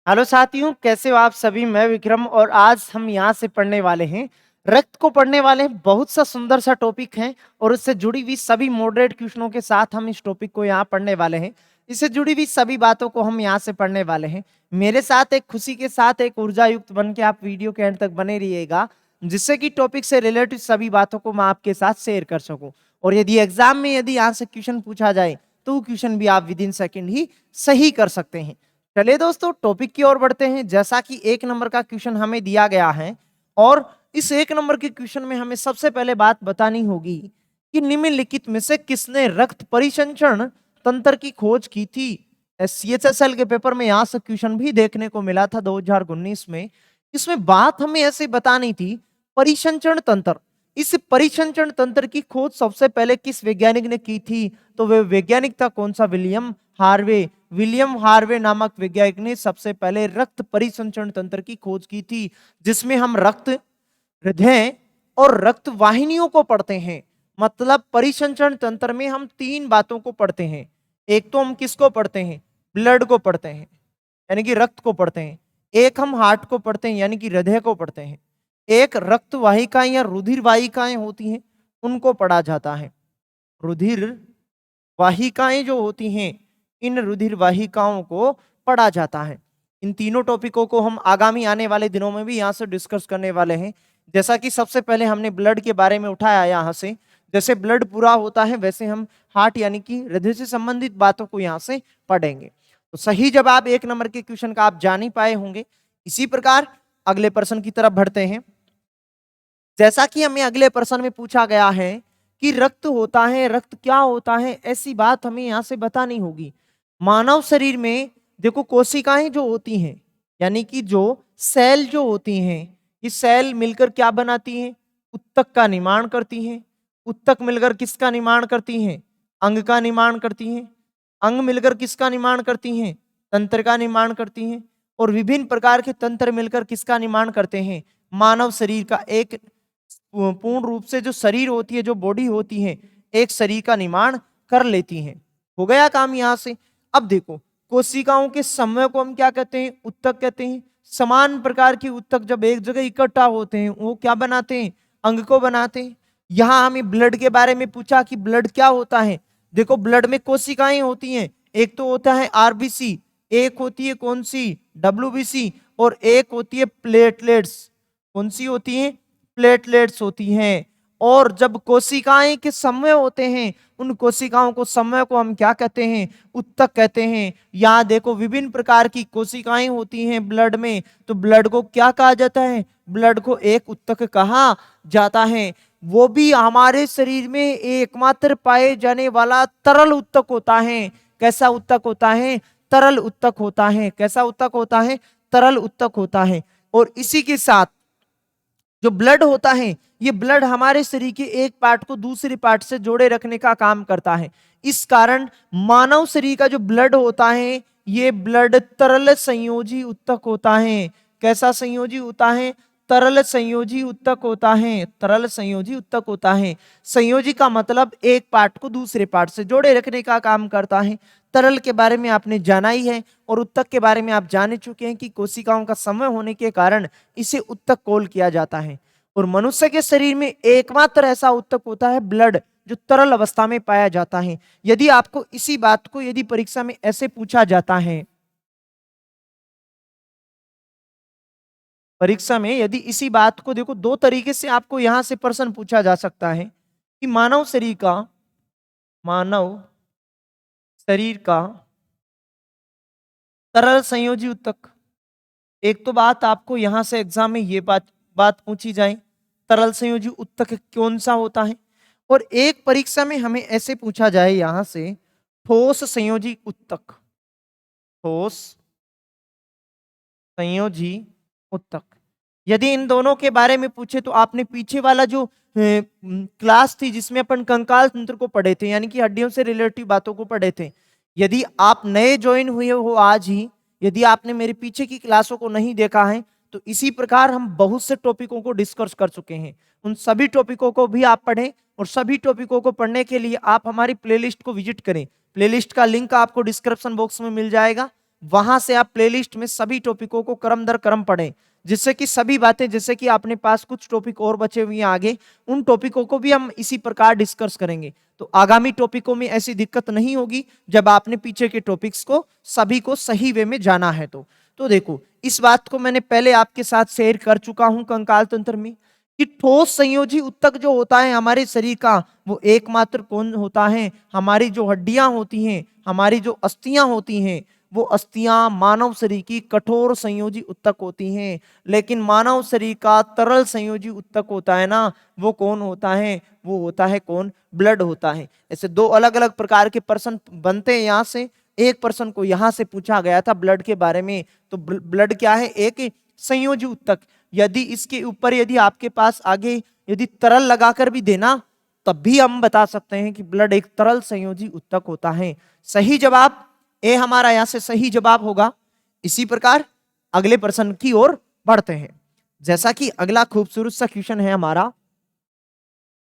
Hello साथियों, कैसे हो आप सभी। मैं विक्रम और आज हम यहाँ से पढ़ने वाले हैं रक्त को पढ़ने वाले हैं। बहुत सा सुंदर सा टॉपिक है और उससे जुड़ी हुई सभी मॉडरेट क्वेश्चनों के साथ हम इस टॉपिक को यहाँ पढ़ने वाले हैं। इससे जुड़ी हुई सभी बातों को हम यहाँ से पढ़ने वाले हैं। मेरे साथ एक खुशी के साथ एक ऊर्जा युक्त बन के आप वीडियो के एंड तक बने रहिएगा, जिससे कि टॉपिक से रिलेटेड सभी बातों को मैं आपके साथ शेयर कर सकूं। और यदि एग्जाम में यदि यहाँ से क्वेश्चन पूछा जाए तो क्वेश्चन भी आप विद इन सेकेंड ही सही कर सकते हैं। चलिए दोस्तों, टॉपिक की ओर बढ़ते हैं। जैसा कि 1 नंबर का क्वेश्चन हमें दिया गया है और इस 1 नंबर के क्वेश्चन में हमें सबसे पहले बात बतानी होगी कि निम्नलिखित में से किसने रक्त परिसंचरण तंत्र की खोज की थी। CHSL के पेपर में यहां से क्वेश्चन भी देखने को मिला था 2019 में। इसमें बात हमें ऐसे बतानी थी, परिसंचरण तंत्र। इस परिसंचरण तंत्र की खोज सबसे पहले किस वैज्ञानिक ने की थी? तो वह वैज्ञानिक था कौन सा? William Harvey. विलियम हार्वे नामक वैज्ञानिक ने सबसे पहले रक्त परिसंचरण तंत्र की खोज की थी, जिसमें हम रक्त, हृदय और रक्त वाहिनियों को पढ़ते हैं। मतलब परिसंचरण तंत्र में हम 3 बातों को पढ़ते हैं। एक तो हम किसको पढ़ते हैं? ब्लड को पढ़ते हैं, यानी कि रक्त को पढ़ते हैं। एक हम हार्ट को पढ़ते हैं, यानी कि हृदय को पढ़ते हैं। एक रक्त वाहिकाएं या रुधिर वाहिकाएं होती हैं, उनको पढ़ा जाता है। रुधिर वाहिकाएं जो होती हैं, इन रुधिर वाहिकाओं को पढ़ा जाता है। इन तीनों टॉपिकों को हम आगामी आने वाले दिनों में भी यहाँ से डिस्कस करने वाले हैं। जैसा कि सबसे पहले हमने ब्लड के बारे में उठाया यहाँ से, जैसे ब्लड पूरा होता है वैसे हम हार्ट यानी कि हृदय से संबंधित बातों को यहाँ से पढ़ेंगे। तो सही जवाब 1 नंबर के क्वेश्चन का आप जान ही पाए होंगे। इसी प्रकार अगले प्रश्न की तरफ बढ़ते हैं। जैसा कि हमें अगले प्रश्न में पूछा गया है कि रक्त होता है, रक्त क्या होता है, ऐसी बात हमें यहां से बतानी होगी। मानव शरीर में देखो कोशिकाएं जो होती हैं, यानी कि जो सेल जो होती हैं, ये सेल मिलकर क्या बनाती हैं? उत्तक का निर्माण करती हैं। उत्तक मिलकर किसका निर्माण करती हैं? अंग का निर्माण करती हैं। अंग मिलकर किसका निर्माण करती हैं? तंत्र का निर्माण करती हैं। और विभिन्न प्रकार के तंत्र मिलकर किसका निर्माण करते हैं? मानव शरीर का एक पूर्ण रूप से जो शरीर होती है, जो बॉडी होती है, एक शरीर का निर्माण कर लेती हैं। हो गया काम यहां से। अब देखो, कोशिकाओं के समूह को हम क्या कहते हैं? उत्तक कहते हैं। समान प्रकार के उत्तक जब एक जगह इकट्ठा होते हैं, वो क्या बनाते हैं? अंग को बनाते हैं। यहां हमें ब्लड के बारे में पूछा कि ब्लड क्या होता है। देखो, ब्लड में कोशिकाएं होती हैं। एक तो होता है आरबीसी, एक होती है कौन सी? डब्ल्यूबीसी, और एक होती है प्लेटलेट्स। कौन सी होती है? प्लेटलेट्स होती हैं। और जब कोशिकाएं के समूह होते हैं, उन कोशिकाओं को समूह को हम क्या कहते हैं? उत्तक कहते हैं। यहाँ देखो, विभिन्न प्रकार की कोशिकाएं होती हैं ब्लड में, तो ब्लड को क्या कहा जाता है? ब्लड को एक उत्तक कहा जाता है। वो भी हमारे शरीर में एकमात्र पाए जाने वाला तरल उत्तक होता है। कैसा उत्तक होता है? तरल उत्तक होता है। कैसा उत्तक होता है? तरल उत्तक होता है। और इसी के साथ जो ब्लड होता है, ये ब्लड हमारे शरीर के एक पार्ट को दूसरे पार्ट से जोड़े रखने का काम करता है। इस कारण मानव शरीर का जो ब्लड होता है, ये ब्लड तरल संयोजी उत्तक होता है। कैसा संयोजी होता है? तरल संयोजी उत्तक होता है। तरल संयोजी उत्तक होता है। संयोजी का मतलब एक पार्ट को दूसरे पार्ट से जोड़े रखने का काम करता है। तरल के बारे में आपने जाना ही है, और उत्तक के बारे में आप जान चुके हैं कि कोशिकाओं का समूह होने के कारण इसे उत्तक कॉल किया जाता है। और मनुष्य के शरीर में एकमात्र ऐसा उत्तक होता है ब्लड, जो तरल अवस्था में पाया जाता है। यदि आपको इसी बात को यदि परीक्षा में ऐसे पूछा जाता है, परीक्षा में यदि इसी बात को देखो, 2 तरीके से आपको यहां से प्रश्न पूछा जा सकता है कि मानव शरीर का तरल संयोजी उत्तक। एक तो बात आपको यहां से एग्जाम में ये बात पूछी जाए, तरल संयोजी उत्तक कौन सा होता है। और एक परीक्षा में हमें ऐसे पूछा जाए यहां से, ठोस संयोजी उत्तक। ठोस संयोजी उत्तक। यदि इन दोनों के बारे में पूछे तो आपने पीछे वाला जो क्लास थी जिसमें अपन कंकाल तंत्र को पढ़े थे, यानी कि हड्डियों से रिलेटिव बातों को पढ़े थे, यदि आप नए ज्वाइन हुए हो आज ही, यदि आपने मेरे पीछे की क्लासों को नहीं देखा है, तो इसी प्रकार हम बहुत से टॉपिकों को डिस्कस कर चुके हैं। उन सभी टॉपिकों को भी आप पढ़ें, और सभी टॉपिकों को पढ़ने के लिए आप हमारी प्लेलिस्ट को विजिट करें। प्लेलिस्ट का लिंक आपको डिस्क्रिप्शन बॉक्स में मिल जाएगा, वहां से आप प्लेलिस्ट में सभी टॉपिकों को क्रम दर क्रम पढ़ें, जिससे कि सभी बातें, जैसे कि आपने पास कुछ टॉपिक और बचे हुए हैं आगे, उन टॉपिकों को भी हम इसी प्रकार डिस्कस करेंगे। तो आगामी टॉपिकों में ऐसी दिक्कत नहीं होगी जब आपने पीछे के टॉपिक्स को सभी को सही वे में जाना है। तो देखो, इस बात को मैंने पहले आपके साथ शेयर कर चुका हूं कंकाल तंत्र में, कि ठोस संयोजी उत्तक जो होता है हमारे शरीर का, वो एकमात्र कौन होता है? हमारी जो हड्डियां होती हैं, हमारी जो अस्थियां होती हैं, वो अस्थियां मानव शरीर की कठोर संयोजी उत्तक होती हैं। लेकिन मानव शरीर का तरल संयोजी उत्तक होता है ना, वो कौन होता है? वो होता है कौन? ब्लड होता है। ऐसे दो अलग अलग प्रकार के पर्सन बनते हैं यहाँ से। एक पर्सन को यहाँ से पूछा गया था ब्लड के बारे में, तो ब्लड क्या है? एक संयोजी उत्तक। यदि इसके ऊपर यदि आपके पास आगे यदि तरल लगाकर भी देना, तब भी हम बता सकते हैं कि ब्लड एक तरल संयोजी उत्तक होता है। सही जवाब ए हमारा यहाँ से सही जवाब होगा। इसी प्रकार अगले प्रश्न की ओर बढ़ते हैं। जैसा कि अगला खूबसूरत सा क्वेश्चन है हमारा,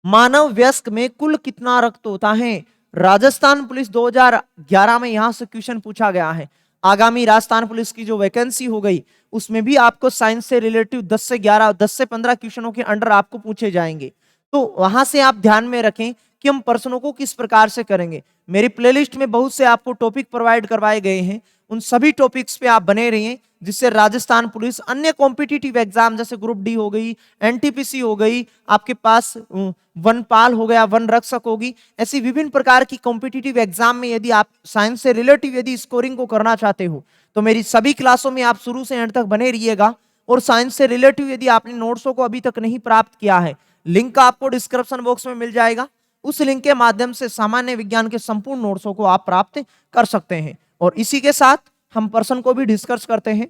मानव वयस्क में कुल कितना रक्त होता है? राजस्थान पुलिस 2011 में यहां से क्वेश्चन पूछा गया है। आगामी राजस्थान पुलिस की जो वैकेंसी हो गई, उसमें भी आपको साइंस से रिलेटिव 10 से 11, 10 से 15 क्वेश्चनों के अंडर आपको पूछे जाएंगे। तो वहां से आप ध्यान में रखें कि हम प्रश्नों को किस प्रकार से करेंगे। मेरी प्लेलिस्ट में बहुत से आपको टॉपिक प्रोवाइड करवाए गए हैं, उन सभी टॉपिक्स पे आप बने रहिए, जिससे राजस्थान पुलिस, अन्य कॉम्पिटिटिव एग्जाम जैसे ग्रुप डी हो गई, एनटीपीसी हो गई, आपके पास वनपाल हो गया, वन रक्षक होगी, ऐसी विभिन्न प्रकार की कॉम्पिटिटिव एग्जाम में यदि आप साइंस से रिलेटिव यदि स्कोरिंग को करना चाहते हो, तो मेरी सभी क्लासों में आप शुरू से एंड तक बने रहिएगा। और साइंस से रिलेटिव यदि आपने नोट्सों को अभी तक नहीं प्राप्त किया है, लिंक आपको डिस्क्रिप्शन बॉक्स में मिल जाएगा। उस लिंक के माध्यम से सामान्य विज्ञान के संपूर्ण नोट्सों को आप प्राप्त कर सकते हैं। और इसी के साथ हम प्रश्न को भी डिस्कस करते हैं।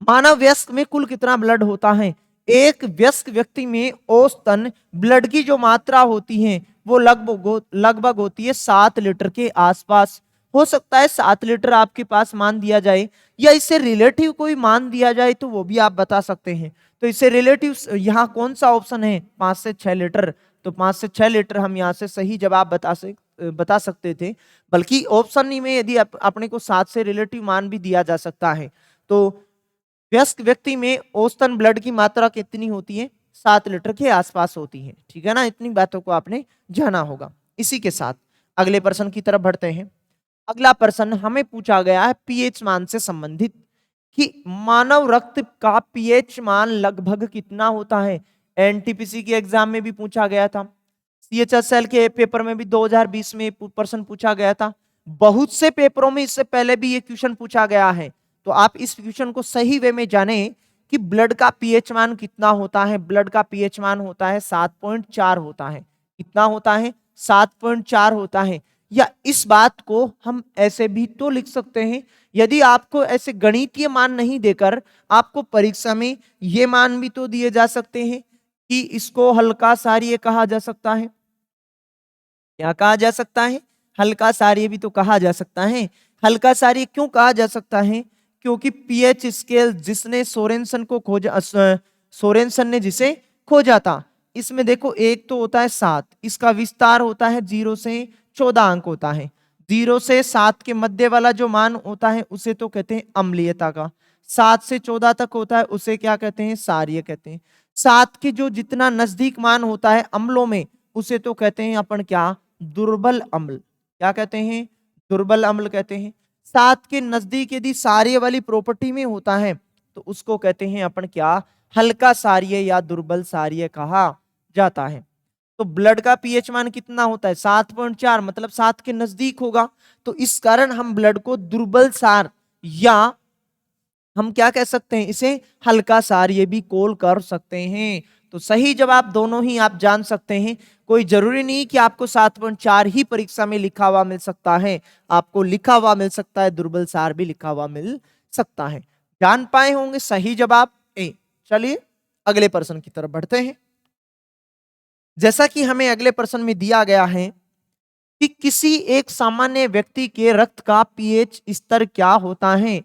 मानव वयस्क में कुल कितना ब्लड होता है? एक वयस्क व्यक्ति में औसतन ब्लड की जो मात्रा होती है वो लगभग होती है 7 लीटर के आसपास। हो सकता है 7 लीटर आपके पास मान दिया जाए, या इससे रिलेटिव कोई मान दिया जाए तो वो भी आप बता सकते हैं। तो इससे रिलेटिव यहाँ कौन सा ऑप्शन है? 5 से 6 लीटर। तो 5 से 6 लीटर हम यहाँ से सही जवाब बता सकते थे। बल्कि ऑप्शन में यदि अपने को 7 से रिलेटिव मान भी दिया जा सकता है। तो वयस्क व्यक्ति में औसतन ब्लड की मात्रा कितनी होती है? 7 लीटर के आसपास होती है। ठीक है ना, इतनी बातों को आपने जाना होगा। इसी के साथ अगले प्रश्न की तरफ बढ़ते हैं। अगला प्रश्न हमें पूछा गया है पीएच मान से संबंधित, कि मानव रक्त का पीएच मान लगभग कितना होता है? एनटीपीसी के एग्जाम में भी पूछा गया था, सीएचएसएल के पेपर में भी 2020 में प्रश्न पूछा गया था, बहुत से पेपरों में इससे पहले भी ये क्वेश्चन पूछा गया है। तो आप इस क्वेश्चन को सही वे में जाने कि ब्लड का पीएच मान कितना होता है। ब्लड का पीएच मान होता है 7.4 होता है। कितना होता है? 7.4 होता है। या इस बात को हम ऐसे भी तो लिख सकते हैं, यदि आपको ऐसे गणितीय मान नहीं देकर आपको परीक्षा में ये मान भी तो दिए जा सकते हैं कि इसको हल्का सारीय कहा जा सकता है। क्या कहा जा सकता है? हल्का सारीय भी तो कहा जा सकता है। हल्का सारीय क्यों कहा जा सकता है? क्योंकि पीएच स्केल जिसने सोरेनसन को खोजा, सोरेनसन ने जिसे खोजा था, इसमें देखो एक तो होता है 7, इसका विस्तार होता है 0 से 14 अंक होता है। 0 से 7 के मध्य वाला जो मान होता है उसे तो कहते हैं अम्लीयता का। 7 से 14 तक होता है उसे क्या कहते हैं? सारीय कहते हैं। 7 के जो जितना नजदीक मान होता है अम्लों में, उसे तो कहते हैं अपन क्या? दुर्बल अम्ल। क्या कहते हैं? दुर्बल अम्ल कहते हैं। 7 के नजदीक यदि सारीय वाली प्रॉपर्टी में होता है तो उसको कहते हैं अपन क्या? हल्का सारीय या दुर्बल सारीय कहा जाता है। तो ब्लड का पीएच मान कितना होता है? 7.4, मतलब 7 के नजदीक होगा। तो इस कारण हम ब्लड को दुर्बल सार या हम क्या कह सकते हैं? इसे हल्का सारीय भी कॉल कर सकते हैं। तो सही जवाब दोनों ही आप जान सकते हैं। कोई जरूरी नहीं कि आपको 7.4 ही परीक्षा में लिखा हुआ मिल सकता है, आपको लिखा हुआ मिल सकता है, दुर्बल सार भी लिखा हुआ मिल सकता है। जान पाए होंगे सही जवाब ए। चलिए अगले प्रश्न की तरफ बढ़ते हैं। जैसा कि हमें अगले प्रश्न में दिया गया है कि किसी एक सामान्य व्यक्ति के रक्त का पीएच स्तर क्या होता है?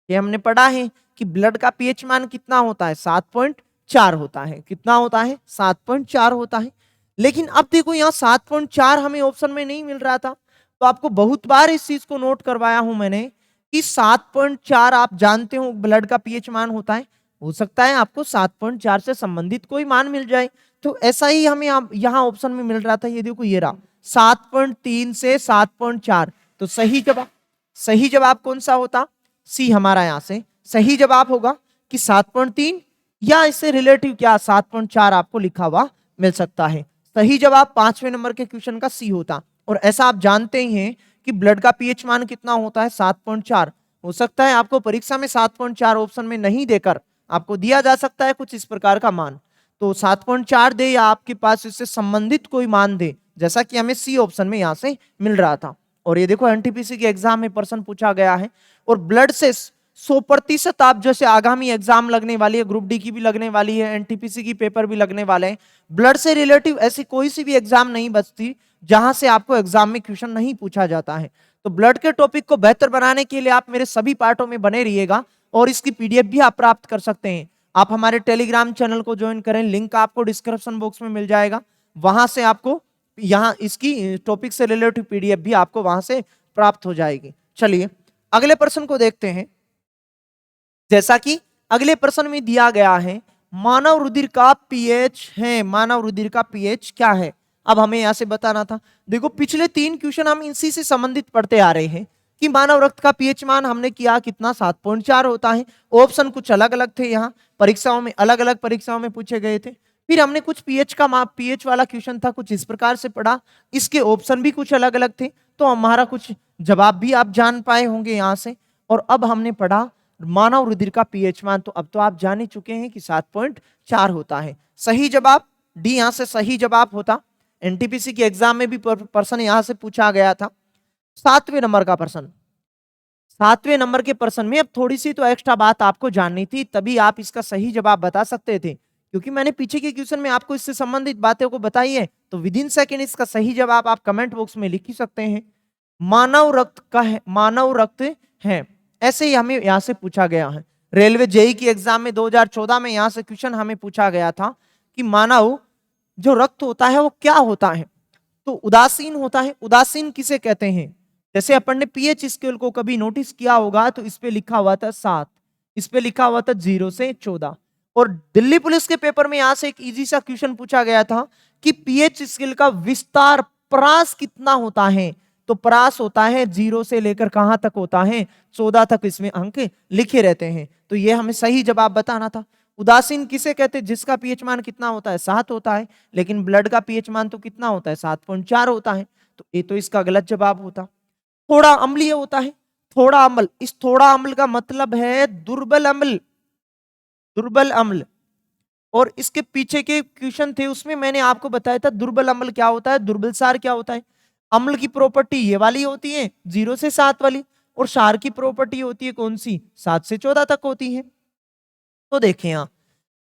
ये हमने पढ़ा है कि ब्लड का पीएच मान कितना होता है? 7.4 होता है। कितना होता है? 7.4 होता है। लेकिन अब देखो यहाँ 7.4 हमें ऑप्शन में नहीं मिल रहा था, तो आपको बहुत बार इस चीज को नोट करवाया हूं मैंने कि 7.4 आप जानते हो ब्लड का पीएच मान होता है, हो सकता है आपको 7.4 से संबंधित कोई मान मिल जाए। तो ऐसा ही हमें यहाँ ऑप्शन में मिल रहा था, ये देखो ये रहा 7.3 से 7.4। तो सही जवाब कौन सा होता? सी हमारा यहाँ से सही जवाब होगा कि 7.3 या इससे रिलेटिव क्या 7.4 आपको लिखा हुआ मिल सकता है। सही जवाब 5वें नंबर के क्वेश्चन का सी होता। और ऐसा आप जानते ही हैं कि ब्लड का पीएच मान कितना होता है 7.4। हो सकता है आपको परीक्षा में 7.4 ऑप्शन में नहीं देकर आपको दिया जा सकता है कुछ इस प्रकार का मान, तो 7.4 दे या आपके पास इससे संबंधित कोई मान दे, जैसा कि हमें सी ऑप्शन में यहां से मिल रहा था। और ये देखो एनटीपीसी के एग्जाम में प्रश्न पूछा गया है और ब्लड से 100% आप जैसे आगामी एग्जाम लगने वाली है, ग्रुप डी की भी लगने वाली है, एनटीपीसी की पेपर भी लगने वाले हैं, ब्लड से रिलेटिव ऐसी कोई सी भी एग्जाम नहीं बचती जहां से आपको एग्जाम में क्वेश्चन नहीं पूछा जाता है। तो ब्लड के टॉपिक को बेहतर बनाने के लिए आप मेरे सभी पार्टों में बने रहिएगा और इसकी पीडीएफ भी आप प्राप्त कर सकते हैं। आप हमारे टेलीग्राम चैनल को ज्वाइन करें, लिंक आपको डिस्क्रिप्शन बॉक्स में मिल जाएगा, वहां से आपको यहाँ इसकी टॉपिक से रिलेटेड पीडीएफ भी आपको वहां से प्राप्त हो जाएगी। चलिए अगले प्रश्न को देखते हैं। जैसा कि अगले प्रश्न में दिया गया है मानव रुधिर का पीएच है, मानव रुधिर का पीएच क्या है? अब हमें यहां से बताना था। देखो पिछले 3 क्वेश्चन हम इसी से संबंधित पढ़ते आ रहे हैं कि मानव रक्त का पीएच मान हमने किया कितना 7.4 होता है। ऑप्शन कुछ अलग अलग थे, यहाँ परीक्षाओं में अलग अलग परीक्षाओं में पूछे गए थे। फिर हमने कुछ पीएच का माप, पीएच वाला क्वेश्चन था कुछ इस प्रकार से पढ़ा, इसके ऑप्शन भी कुछ अलग अलग थे, तो हमारा कुछ जवाब भी आप जान पाए होंगे यहाँ से। और अब हमने पढ़ा मानव रुधिर का पीएच मान, तो अब तो आप जान ही चुके हैं कि 7.4 होता है। सही जवाब डी यहाँ से सही जवाब होता। एनटीपीसी के एग्जाम में भी प्रश्न यहां से पूछा गया था 7वें नंबर का प्रश्न। 7वें नंबर के प्रश्न में अब थोड़ी सी तो एक्स्ट्रा बात आपको जाननी थी, तभी आप इसका सही जवाब बता सकते थे, क्योंकि मैंने पीछे के क्वेश्चन में आपको इससे संबंधित बातों को बताई है। तो विद इन सेकेंड इसका सही जवाब आप कमेंट बॉक्स में लिख ही सकते हैं। मानव रक्त का है, मानव रक्त है, ऐसे ही हमें यहां से पूछा गया है। रेलवे जेई की एग्जाम में 2014 में यहां से क्वेश्चन हमें पूछा गया था कि मानव जो रक्त होता है वो क्या होता है? तो उदासीन होता है। उदासीन किसे कहते हैं? जैसे अपन ने पीएच स्केल को कभी नोटिस किया होगा तो इस पे लिखा हुआ था 7, इस पे लिखा हुआ था 0 से 14। और दिल्ली पुलिस के पेपर में यहां से एक इजी सा क्वेश्चन पूछा गया था कि पीएच स्केल का विस्तार परास कितना होता है? तो परास होता है 0 से लेकर कहां तक होता है? 14 तक इसमें अंक लिखे रहते हैं। तो ये हमें सही जवाब बताना था। उदासीन किसे कहते हैं? जिसका पीएच मान कितना होता है? 7 होता है, लेकिन ब्लड का पीएच मान तो कितना होता है? 7.4 होता है। तो ये तो इसका गलत जवाब होता। थोड़ा अम्लीय होता है, थोड़ा अम्ल, इस थोड़ा अम्ल का मतलब है दुर्बल अम्ल, दुर्बल अम्ल। और इसके पीछे के क्वेश्चन थे उसमें मैंने आपको बताया था दुर्बल अम्ल क्या होता है, दुर्बल सार क्या होता है। अम्ल की प्रॉपर्टी ये वाली होती है 0 से 7 वाली, और सार की प्रॉपर्टी होती है कौन सी? 7 से 14 तक होती है। तो देखें यहाँ,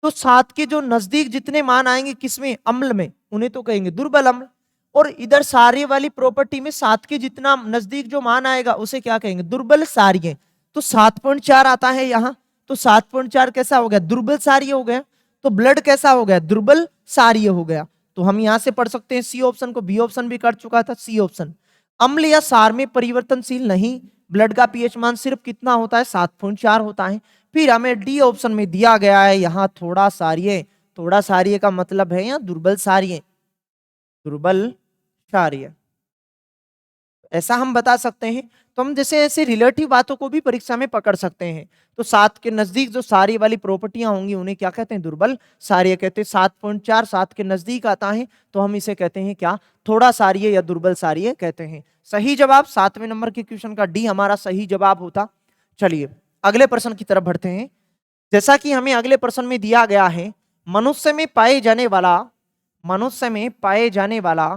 तो 7 के जो नजदीक जितने मान आएंगे किसमें? अम्ल में, उन्हें तो कहेंगे दुर्बल अम्ल। और इधर सारी वाली प्रॉपर्टी में 7 के जितना नजदीक जो मान आएगा उसे क्या कहेंगे? दुर्बल सारीय। तो 7.4 आता है यहाँ, तो 7.4 कैसा हो गया? दुर्बल सारीय हो गया। तो ब्लड कैसा हो गया? दुर्बल सारीय हो गया। तो हम यहां से पढ़ सकते हैं सी ऑप्शन को, बी ऑप्शन भी कर चुका था, सी ऑप्शन। अम्ल या सार में परिवर्तनशील नहीं, ब्लड का पीएच मान सिर्फ कितना होता है? 7.4 होता है। फिर हमें डी ऑप्शन में दिया गया है यहाँ थोड़ा सारीय। थोड़ा सारीय का मतलब है यहाँ दुर्बल सारीय, दुर्बल सारीय, ऐसा हम बता सकते हैं। तो हम जैसे ऐसे रिलेटिव बातों को भी परीक्षा में पकड़ सकते हैं। तो 7 के नजदीक जो सारी वाली प्रॉपर्टियां होंगी उन्हें क्या कहते हैं? दुर्बल सारीय कहते हैं। 7.4 7 के नजदीक आता है तो हम इसे कहते हैं क्या? थोड़ा सारीय या दुर्बल सारीय कहते हैं। सही जवाब 7वें नंबर के क्वेश्चन का डी हमारा सही जवाब होता। चलिए अगले प्रश्न की तरफ बढ़ते हैं। जैसा कि हमें अगले प्रश्न में दिया गया है मनुष्य में पाए जाने वाला, मनुष्य में पाए जाने वाला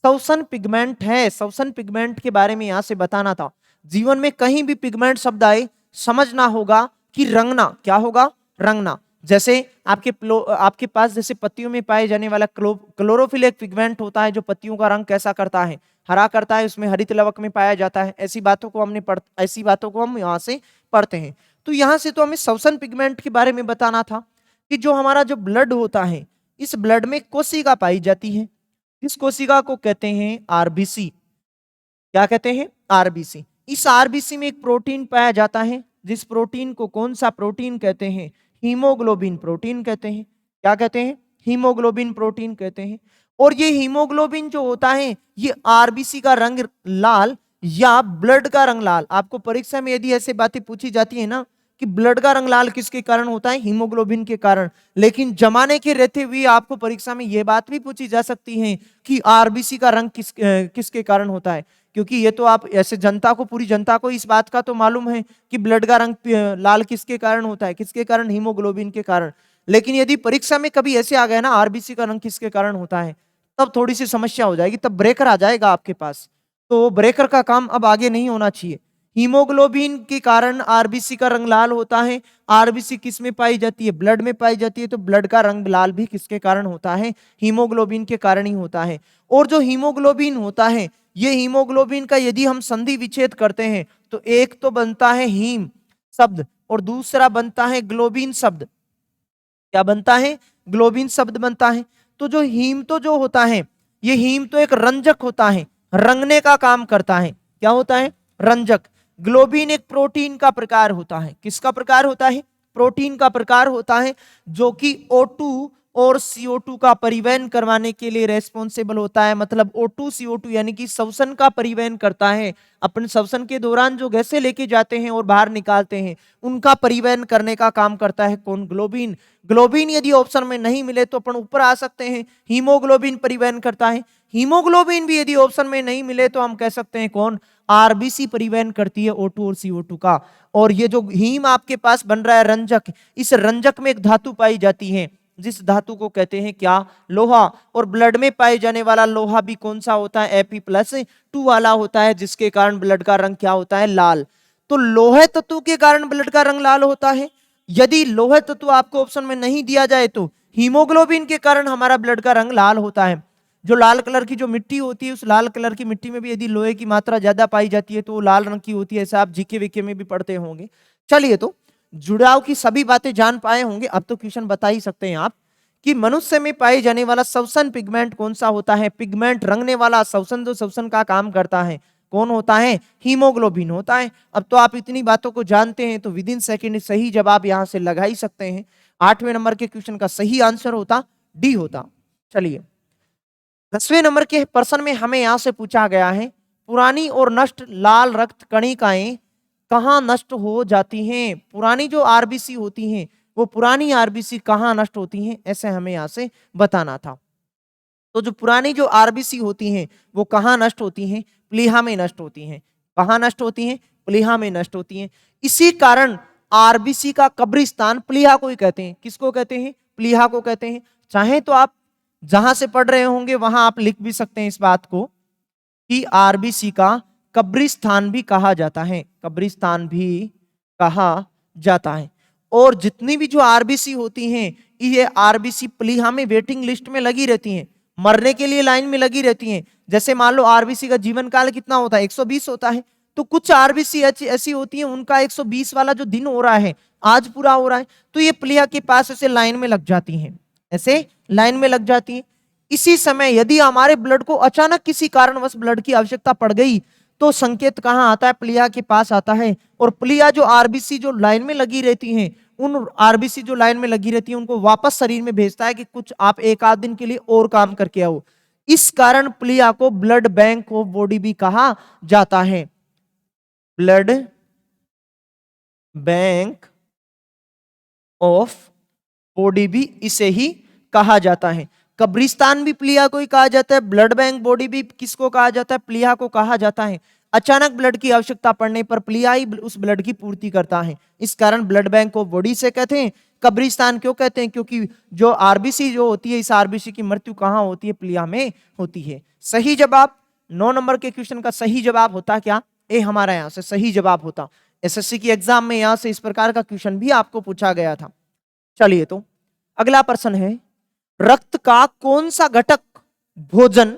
श्वसन पिगमेंट है। श्वसन पिगमेंट के बारे में यहां से बताना था। जीवन में कहीं भी पिगमेंट शब्द आए समझना होगा कि रंगना क्या होगा? रंगना। जैसे आपके पास जैसे पत्तियों में पाए जाने वाला क्लोरोफिल एक पिगमेंट होता है जो पत्तियों का रंग कैसा करता है? हरा करता है, उसमें हरित लवक में पाया जाता है। ऐसी बातों को हम यहाँ से पढ़ते हैं। तो यहाँ से तो हमें श्वसन पिगमेंट के बारे में बताना था कि जो हमारा जो ब्लड होता है, इस ब्लड में कोशिका पाई जाती है। इस कोशिका को कहते हैं आरबीसी। क्या कहते हैं? आरबीसी। इस आरबीसी में एक प्रोटीन पाया जाता है, जिस प्रोटीन को कौन सा प्रोटीन कहते हैं? हीमोग्लोबिन प्रोटीन कहते हैं। क्या कहते हैं? हीमोग्लोबिन प्रोटीन कहते हैं। और ये हीमोग्लोबिन जो होता है, ये आरबीसी का रंग लाल या ब्लड का रंग लाल, आपको परीक्षा में यदि ऐसी बातें पूछी जाती है ना कि ब्लड का रंग लाल किसके कारण होता है? हीमोग्लोबिन के कारण। लेकिन जमाने के रहते हुए आपको परीक्षा में यह बात भी पूछी जा सकती है कि आरबीसी का रंग किसके कारण होता है, क्योंकि ये तो आप ऐसे जनता को, पूरी जनता को इस बात का तो मालूम है कि ब्लड का रंग लाल किसके कारण होता है, किसके कारण? हीमोग्लोबिन के कारण। लेकिन यदि परीक्षा में कभी ऐसे आ गया ना आरबीसी का रंग किसके कारण होता है, तब थोड़ी सी समस्या हो जाएगी, तब ब्रेकर आ जाएगा आपके पास। तो ब्रेकर का काम अब आगे नहीं होना चाहिए। हीमोग्लोबिन के कारण आरबीसी का रंग लाल होता है। आरबीसी किस में पाई जाती है? ब्लड में पाई जाती है। तो ब्लड का रंग लाल भी किसके कारण होता है? हीमोग्लोबिन के कारण ही होता है। और जो हीमोग्लोबिन होता है, ये हीमोग्लोबिन का यदि हम संधि विच्छेद करते हैं तो एक तो बनता है हीम शब्द और दूसरा बनता है ग्लोबिन शब्द। क्या बनता है? ग्लोबिन शब्द बनता है। तो जो हीम तो जो होता है, ये हीम तो एक रंजक होता है, रंगने का काम करता है। क्या होता है? रंजक। ग्लोबिन एक प्रोटीन का प्रकार होता है। किसका प्रकार होता है? प्रोटीन का प्रकार होता है, जो कि O2 और CO2 का परिवहन करवाने के लिए रेस्पॉन्सिबल होता है। मतलब O2 CO2 यानी कि श्वसन का परिवहन करता है। अपन श्वसन के दौरान जो गैसें लेके जाते हैं और बाहर निकालते हैं, उनका परिवहन करने का काम करता है कौन? ग्लोबिन। ग्लोबिन यदि ऑप्शन में नहीं मिले तो अपन ऊपर आ सकते हैं, हीमोग्लोबिन परिवहन करता है। हीमोग्लोबिन भी यदि ऑप्शन में नहीं मिले तो हम कह सकते हैं कौन? आरबीसी परिवहन करती है O2 और CO2 का। और ये जो हीम आपके पास बन रहा है रंजक, इस रंजक में एक धातु पाई जाती है, जिस धातु को कहते हैं क्या? लोहा। और ब्लड में पाए जाने वाला लोहा भी कौन सा होता है? Fe+2 वाला होता है, जिसके कारण ब्लड का रंग क्या होता है? लाल। तो लोहे तत्व के कारण ब्लड का रंग लाल होता है। यदि लोहे तत्व आपको ऑप्शन में नहीं दिया जाए तो हीमोग्लोबिन के कारण हमारा ब्लड का रंग लाल होता है। जो लाल कलर की जो मिट्टी होती है, उस लाल कलर की मिट्टी में भी यदि लोहे की मात्रा ज्यादा पाई जाती है तो वो लाल रंग की होती है। ऐसा आप जीके वीके में भी पढ़ते होंगे। चलिए, तो जुड़ाव की सभी बातें जान पाए होंगे। अब तो क्वेश्चन बता ही सकते हैं आप कि मनुष्य में पाए जाने वाला श्वसन पिगमेंट कौन सा होता है? पिगमेंट रंगने वाला श्वसन, जो श्वसन का काम करता है, कौन होता है? हीमोग्लोबिन होता है। अब तो आप इतनी बातों को जानते हैं तो विद इन सेकेंड सही जवाब यहां से लगा ही सकते हैं। 8वें नंबर के क्वेश्चन का सही आंसर होता डी होता। चलिए, 10वें नंबर के प्रश्न में हमें यहां से पूछा गया है, पुरानी और नष्ट लाल रक्त कणिकाएं कहां नष्ट हो जाती हैं? पुरानी जो आरबीसी होती हैं, वो पुरानी आरबीसी कहां नष्ट होती हैं, ऐसे हमें यहां से बताना था। तो जो पुरानी जो आरबीसी होती हैं, वो कहां नष्ट होती हैं? प्लीहा में नष्ट होती हैं। कहां नष्ट होती हैं? प्लीहा में नष्ट होती हैं। इसी कारण आरबीसी का कब्रिस्तान प्लीहा को ही कहते हैं। किसको कहते हैं? प्लीहा को कहते हैं। चाहे तो आप जहां से पढ़ रहे होंगे वहां आप लिख भी सकते हैं इस बात को कि आरबीसी का कब्रिस्तान भी कहा जाता है। कब्रिस्तान भी कहा जाता है। और जितनी भी जो आरबीसी होती हैं, ये आरबीसी प्लीहा में वेटिंग लिस्ट में लगी रहती हैं, मरने के लिए लाइन में लगी रहती हैं। जैसे मान लो आरबीसी का जीवन काल कितना होता है? 120 होता है। तो कुछ आरबीसी ऐसी होती है, उनका 120 वाला जो दिन हो रहा है, आज पूरा हो रहा है, तो ये प्लीहा के पास ऐसे लाइन में लग जाती हैं, ऐसे लाइन में लग जाती हैं। इसी समय यदि हमारे ब्लड को अचानक किसी कारणवश ब्लड की आवश्यकता पड़ गई तो संकेत कहां आता है? प्लीहा के पास आता है। और प्लीहा जो आरबीसी जो लाइन में लगी रहती हैं, उन आरबीसी जो लाइन में लगी रहती है, उनको वापस शरीर में भेजता है कि कुछ आप एक आध दिन के लिए और काम करके आओ। इस कारण प्लीहा को ब्लड बैंक ऑफ बॉडी भी कहा जाता है। ब्लड बैंक ऑफ बॉडी भी इसे ही कहा जाता है। कब्रिस्तान भी प्लीहा को ही कहा जाता है। ब्लड बैंक बॉडी भी किसको कहा जाता है? प्लीहा को कहा जाता है। अचानक ब्लड की आवश्यकता पड़ने पर प्लीहा ही उस ब्लड की पूर्ति करता है। इस कारण ब्लड बैंक ऑफ बॉडी से कहते हैं। कब्रिस्तान क्यों कहते हैं? क्योंकि जो आरबीसी जो होती है, इस आरबीसी की मृत्यु कहां होती है? प्लीहा में होती है। सही जवाब 9 नंबर के क्वेश्चन का सही जवाब होता क्या? ए हमारा यहां से सही जवाब होता। एसएससी की एग्जाम में यहां से इस प्रकार का क्वेश्चन भी आपको पूछा गया था। चलिए, तो अगला प्रश्न है, रक्त का कौन सा घटक भोजन,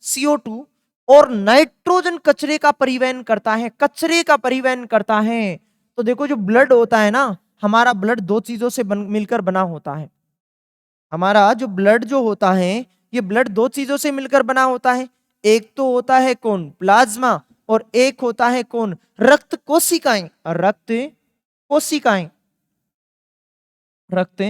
CO2 और नाइट्रोजन कचरे का परिवहन करता है? कचरे का परिवहन करता है। तो देखो, जो ब्लड होता है ना, हमारा ब्लड दो चीजों से मिलकर बना होता है। हमारा जो ब्लड जो होता है, ये ब्लड दो चीजों से मिलकर बना होता है। एक तो होता है कौन? प्लाज्मा, और एक होता है कौन, रक्त कोशिकाएं। रक्त कोशिकाएं, रक्त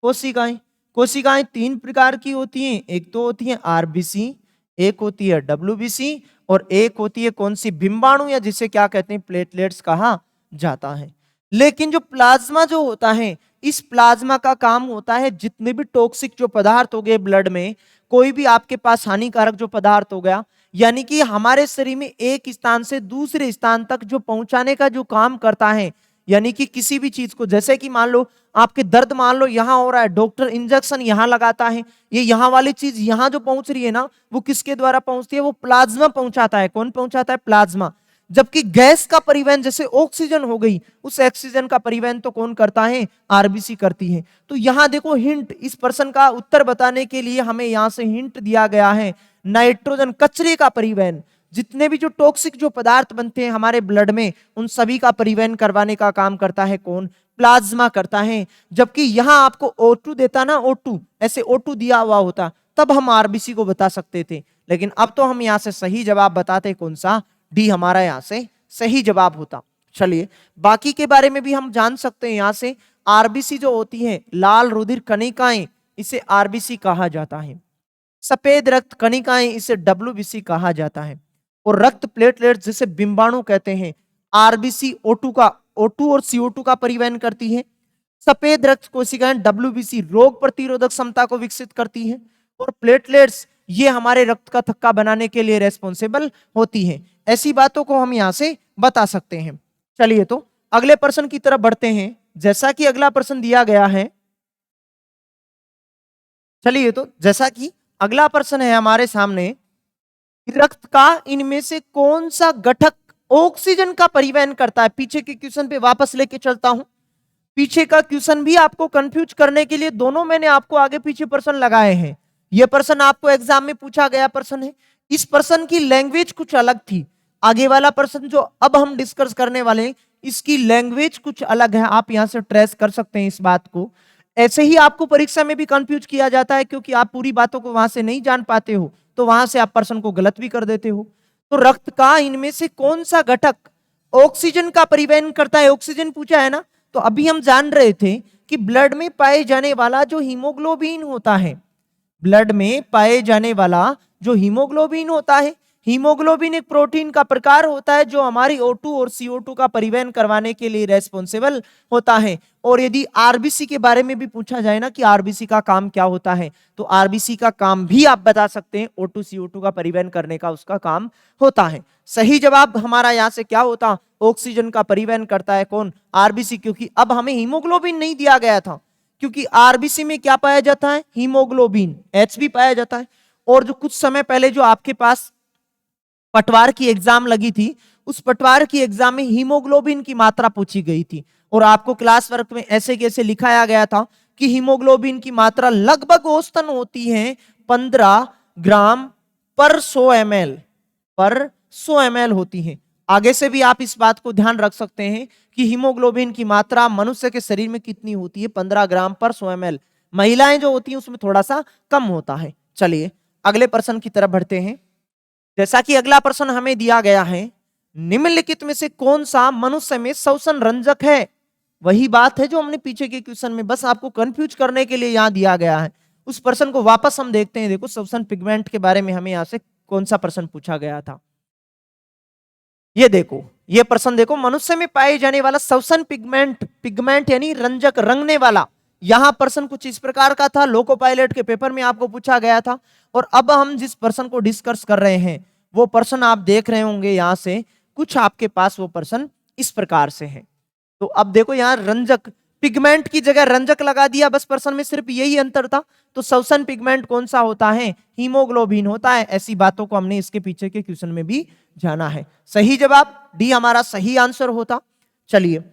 कोशिकाएं। कोशिकाएं तीन प्रकार की होती हैं, एक तो होती है आरबीसी, एक होती है डब्ल्यूबीसी, और एक होती है कौन सी, बिंबाणु, या जिसे क्या कहते हैं, प्लेटलेट्स कहा जाता है। लेकिन जो प्लाज्मा जो होता है, इस प्लाज्मा का काम होता है जितने भी टॉक्सिक जो पदार्थ हो गए ब्लड में, कोई भी आपके पास हानिकारक जो पदार्थ हो गया, यानी कि हमारे शरीर में एक स्थान से दूसरे स्थान तक जो पहुंचाने का जो काम करता है, यानी कि किसी भी चीज को, जैसे कि मान लो आपके दर्द मान लो यहां हो रहा है, डॉक्टर इंजेक्शन यहां लगाता है, ये यहां वाली चीज यहां जो पहुंच रही है ना, वो किसके द्वारा पहुंचती है, वो प्लाज्मा पहुंचाता है। कौन पहुंचाता है, प्लाज्मा। जबकि गैस का परिवहन जैसे ऑक्सीजन हो गई, उस ऑक्सीजन का परिवहन तो कौन करता है, आरबीसी करती है। तो यहां देखो हिंट, इस प्रश्न का उत्तर बताने के लिए हमें यहां से हिंट दिया गया है, नाइट्रोजन कचरे का परिवहन, जितने भी जो टॉक्सिक जो पदार्थ बनते हैं हमारे ब्लड में, उन सभी का परिवहन करवाने का काम करता है कौन, प्लाज्मा करता है। जबकि यहां आपको O2 देता ना, O2 ऐसे O2 दिया हुआ होता, तब हम आरबीसी को बता सकते थे। लेकिन अब तो हम यहां से सही जवाब बताते, कौन सा, डी हमारा यहां से सही जवाब होता। चलिए बाकी के बारे में भी हम जान सकते हैं। यहां से आरबीसी जो होती है, लाल रुधिर कणिकाएं, इसे आरबीसी कहा जाता है। सफेद रक्त कणिकाएं, इसे डब्ल्यूबीसी कहा जाता है। और रक्त प्लेटलेट्स जिसे बिंबाणु कहते हैं, आरबीसी O2 और CO2 का परिवहन करती है। सफेद रक्त कोशिकाएं डब्ल्यूबीसी रोग प्रतिरोधक क्षमता को विकसित करती है। और प्लेटलेट्स ये हमारे रक्त का थक्का बनाने के लिए रेस्पॉन्सिबल होती है। ऐसी बातों को हम यहां से बता सकते हैं। चलिए तो अगले प्रश्न की तरफ बढ़ते हैं। जैसा कि अगला प्रश्न दिया गया है, चलिए तो जैसा कि अगला प्रश्न है हमारे सामने, रक्त का इनमें से कौन सा घटक ऑक्सीजन का परिवहन करता है। पीछे के क्वेश्चन पे वापस लेके चलता हूं। पीछे का क्वेश्चन भी आपको कंफ्यूज करने के लिए दोनों मैंने आपको आगे पीछे प्रश्न लगाए हैं। यह प्रश्न आपको एग्जाम में पूछा गया प्रश्न है। इस प्रश्न की लैंग्वेज कुछ अलग थी। आगे वाला प्रश्न जो अब हम डिस्कस करने वाले हैं, इसकी लैंग्वेज कुछ अलग है। आप यहां से ट्रेस कर सकते हैं इस बात को। ऐसे ही आपको परीक्षा में भी कंफ्यूज किया जाता है, क्योंकि आप पूरी बातों को वहां से नहीं जान पाते हो, तो वहां से आप प्रश्न को गलत भी कर देते हो। तो रक्त का इनमें से कौन सा घटक ऑक्सीजन का परिवहन करता है, ऑक्सीजन पूछा है ना। तो अभी हम जान रहे थे कि ब्लड में पाए जाने वाला जो हीमोग्लोबिन होता है, ब्लड में पाए जाने वाला जो हीमोग्लोबिन होता है, हीमोग्लोबिन एक प्रोटीन का प्रकार होता है जो हमारी O2 और CO2 का परिवहन करवाने के लिए रेस्पॉन्सिबल होता है। और यदि आरबीसी के बारे में भी पूछा जाए ना कि आरबीसी का काम क्या होता है, तो आरबीसी का काम भी आप बता सकते हैं, O2 CO2 का परिवहन करने का उसका काम होता है। सही जवाब हमारा यहां से क्या होता, ऑक्सीजन का परिवहन करता है कौन, आरबीसी। क्योंकि अब हमें हीमोग्लोबिन नहीं दिया गया था, क्योंकि आरबीसी में क्या पाया जाता है, हीमोग्लोबिन, एच भी पाया जाता है। और जो कुछ समय पहले जो आपके पास पटवार की एग्जाम लगी थी, उस पटवार की एग्जाम में हीमोग्लोबिन की मात्रा पूछी गई थी, और आपको क्लास वर्क में ऐसे कैसे लिखाया गया था कि हीमोग्लोबिन की मात्रा लगभग औसतन होती है 15 ग्राम पर 100 ml, पर 100 ml होती है। आगे से भी आप इस बात को ध्यान रख सकते हैं कि हीमोग्लोबिन की मात्रा मनुष्य के शरीर में कितनी होती है, 15 ग्राम पर 100 ml। महिलाएं जो होती हैं उसमें थोड़ा सा कम होता है। चलिए अगले प्रश्न की तरफ बढ़ते हैं। जैसा कि अगला प्रश्न हमें दिया गया है, निम्नलिखित में से कौन सा मनुष्य में श्वसन रंजक है। वही बात है जो हमने पीछे के क्वेश्चन में, बस आपको कंफ्यूज करने के लिए यहां दिया गया है। उस प्रश्न को वापस हम देखते हैं। देखो श्वसन पिगमेंट के बारे में हमें यहां से कौन सा प्रश्न पूछा गया था। ये देखो, ये प्रश्न देखो, मनुष्य में पाए जाने वाला श्वसन पिगमेंट, पिगमेंट यानी रंजक, रंगने वाला। यहां प्रश्न कुछ इस प्रकार का था, लोको पायलट के पेपर में आपको पूछा गया था। और अब हम जिस प्रश्न को डिस्कस कर रहे हैं, वो प्रश्न आप देख रहे होंगे यहां से कुछ आपके पास वो प्रश्न इस प्रकार से है। तो अब देखो यहां रंजक, पिगमेंट की जगह रंजक लगा दिया, बस प्रश्न में सिर्फ यही अंतर था। तो श्वसन पिगमेंट कौन सा होता है, हीमोग्लोबिन होता है। ऐसी बातों को हमने इसके पीछे के क्वेश्चन में भी जाना है। सही जवाब डी हमारा सही आंसर होता। चलिए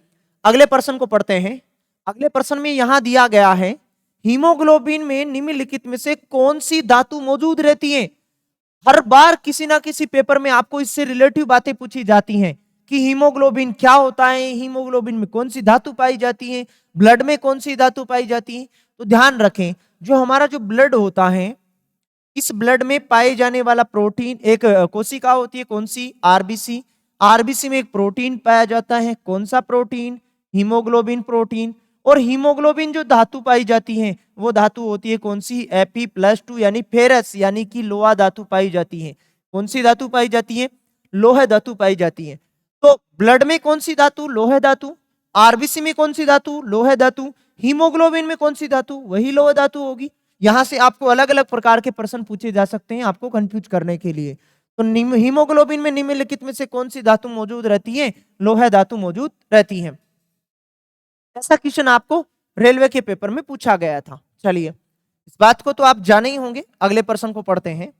अगले प्रश्न को पढ़ते हैं। अगले प्रश्न में यहां दिया गया है, हीमोग्लोबिन में निम्नलिखित में से कौन सी धातु मौजूद रहती है। हर बार किसी ना किसी पेपर में आपको इससे रिलेटिव बातें पूछी जाती हैं कि हीमोग्लोबिन क्या होता है, हीमोग्लोबिन में कौन सी धातु पाई जाती है, ब्लड में कौन सी धातु पाई जाती है। तो ध्यान रखें, जो हमारा जो ब्लड होता है, इस ब्लड में पाए जाने वाला प्रोटीन एक कोशिका होती है, कौन सी? आरबीसी। आरबीसी में एक प्रोटीन पाया जाता है, कौन सा प्रोटीन? Haemoglobin protein. और हीमोग्लोबिन जो धातु पाई जाती है वो धातु होती है कौन सी? Fe+2 यानी फेरस, यानी कि लोहा धातु पाई जाती है। कौन सी धातु पाई जाती है? लोह धातु पाई जाती है। तो ब्लड में कौन सी धातु? लोह धातु। आरबीसी में कौन सी धातु? लोह धातु। हीमोग्लोबिन में कौन सी धातु? वही लोह धातु होगी। यहां से आपको अलग अलग प्रकार के प्रश्न पूछे जा सकते हैं आपको कंफ्यूज करने के लिए। तो हीमोग्लोबिन में निम्नलिखित में से कौन सी धातु मौजूद रहती है? लोह धातु मौजूद रहती है। ऐसा क्वेश्चन आपको रेलवे के पेपर में पूछा गया था। चलिए, इस बात को तो आप जाने ही होंगे। अगले प्रश्न को पढ़ते हैं।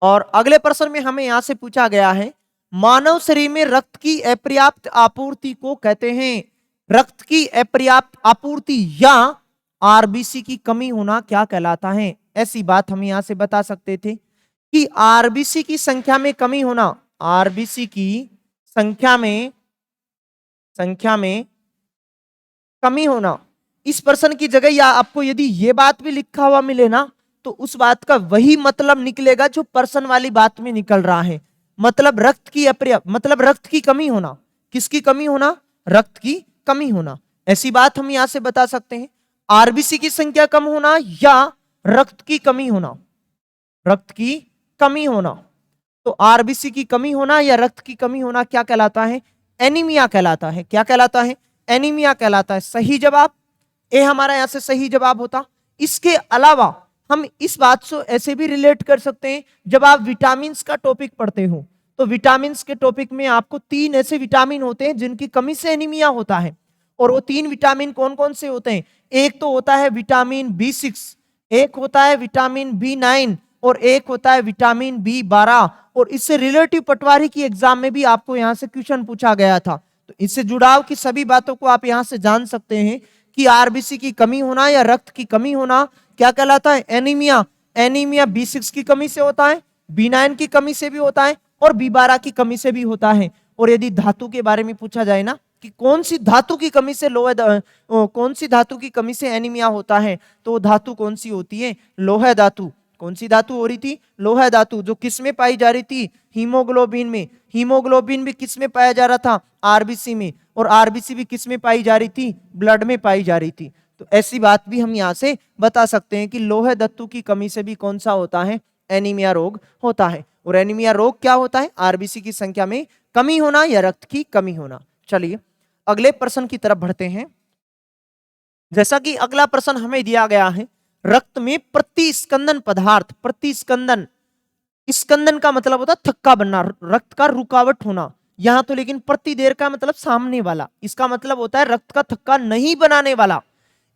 और अगले प्रश्न में हमें यहां से पूछा गया है, मानव शरीर में रक्त की अपर्याप्त आपूर्ति को कहते हैं। रक्त की अपर्याप्त आपूर्ति या आरबीसी की कमी होना क्या कहलाता है? ऐसी बात हम यहां से बता सकते थे कि आरबीसी की संख्या में कमी होना, आरबीसी की संख्या में कमी होना। इस प्रश्न की जगह या आपको यदि ये बात भी लिखा हुआ मिले ना, तो उस बात का वही मतलब निकलेगा जो प्रश्न वाली बात में निकल रहा है। मतलब रक्त की अपर्याप्त, मतलब रक्त की कमी होना। किसकी कमी होना? रक्त की कमी होना। ऐसी बात हम यहां से बता सकते हैं। आरबीसी की संख्या कम होना या रक्त की कमी होना? रक्त की कमी होना। तो आरबीसी की कमी होना या रक्त की कमी होना क्या कहलाता है? एनीमिया कहलाता है। क्या कहलाता है? एनीमिया कहलाता है। सही जवाब ए हमारा यहां से सही जवाब होता। इसके अलावा हम इस बात से ऐसे भी रिलेट कर सकते हैं, जब आप विटामिन का टॉपिक पढ़ते हो तो विटामिन के टॉपिक में आपको 3 ऐसे विटामिन होते हैं जिनकी कमी से एनीमिया होता है। और वो 3 विटामिन कौन कौन से होते हैं? एक तो होता है विटामिन B6, एक होता है विटामिन B9 और एक होता है विटामिन B12। और इससे रिलेटिव पटवारी की एग्जाम में भी आपको यहां से क्वेश्चन पूछा गया था। तो इससे जुड़ाव की सभी बातों को आप यहां से जान सकते हैं कि आरबीसी की कमी होना या रक्त की कमी होना क्या कहलाता है? एनीमिया। एनीमिया B6 की कमी से होता है, B9 की कमी से भी होता है और B12 की कमी से भी होता है। और यदि धातु के बारे में पूछा जाए ना कि कौन सी धातु की कमी से कौन सी धातु की कमी से एनीमिया होता है, तो वो धातु कौन सी होती है? लोह धातु। कौन सी धातु हो रही थी? लोह धातु, जो किस में पाई जा रही थी? हीमोग्लोबिन में। हीमोग्लोबिन भी किस में पाया जा रहा था? आरबीसी में। और आरबीसी भी किस में पाई जा रही थी? ब्लड में पाई जा रही थी। तो ऐसी बात भी हम यहां से बता सकते हैं कि लोह धातु की कमी से भी कौन सा होता है? एनीमिया रोग होता है। और एनीमिया रोग क्या होता है? आरबीसी की संख्या में कमी होना या रक्त की कमी होना। चलिए अगले प्रश्न की तरफ बढ़ते हैं। जैसा कि अगला प्रश्न हमें दिया गया है, रक्त में प्रतिस्कंदन पदार्थ। प्रतिस्कंदन, स्कंदन का मतलब होता है थक्का बनना, रक्त का रुकावट होना। यहां तो लेकिन प्रति देर का मतलब सामने वाला, इसका मतलब होता है रक्त का थक्का नहीं बनाने वाला।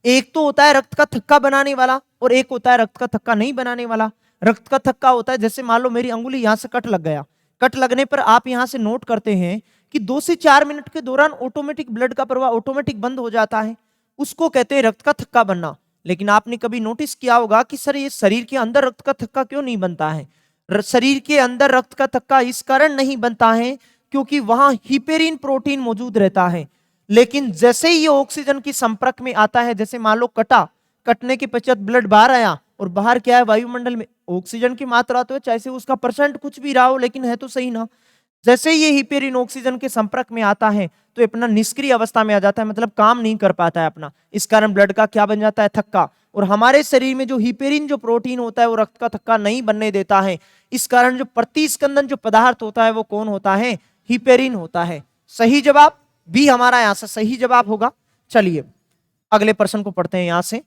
एक तो होता है रक्त का थक्का बनाने वाला और एक होता है रक्त का थक्का नहीं बनाने वाला। रक्त का थक्का होता है जैसे मान लो मेरी अंगुली यहां से कट लग गया, कट लगने पर आप यहां से नोट करते हैं कि 2 से 4 मिनट के दौरान ऑटोमेटिक ब्लड का प्रवाह ऑटोमेटिक बंद हो जाता है, उसको कहते हैं रक्त का थक्का बनना। लेकिन आपने कभी नोटिस किया होगा कि सर ये शरीर के अंदर रक्त का थक्का क्यों नहीं बनता है? शरीर के अंदर रक्त का थक्का इस कारण नहीं बनता है क्योंकि वहां हिपेरिन प्रोटीन मौजूद रहता है। लेकिन जैसे ही ये ऑक्सीजन की संपर्क में आता है, जैसे मान लो कटा, कटने के पश्चात ब्लड बाहर आया और बाहर क्या है? वायुमंडल में ऑक्सीजन की मात्रा तो है, चाहे से उसका परसेंट कुछ भी रहा हो, लेकिन है तो सही ना। जैसे ही ये हिपेरिन ऑक्सीजन के संपर्क में आता है तो अपना निष्क्रिय अवस्था में आ जाता है, मतलब काम नहीं कर पाता है अपना। इस कारण ब्लड का क्या बन जाता है? थक्का। और हमारे शरीर में जो हिपेरिन जो प्रोटीन होता है वो रक्त का थक्का नहीं बनने देता है। इस कारण जो प्रतिस्कंदन जो पदार्थ होता है वो कौन होता है? हिपेरिन होता है। सही जवाब बी हमारा यहां से सही जवाब होगा। चलिए अगले प्रश्न को पढ़ते हैं। यहां से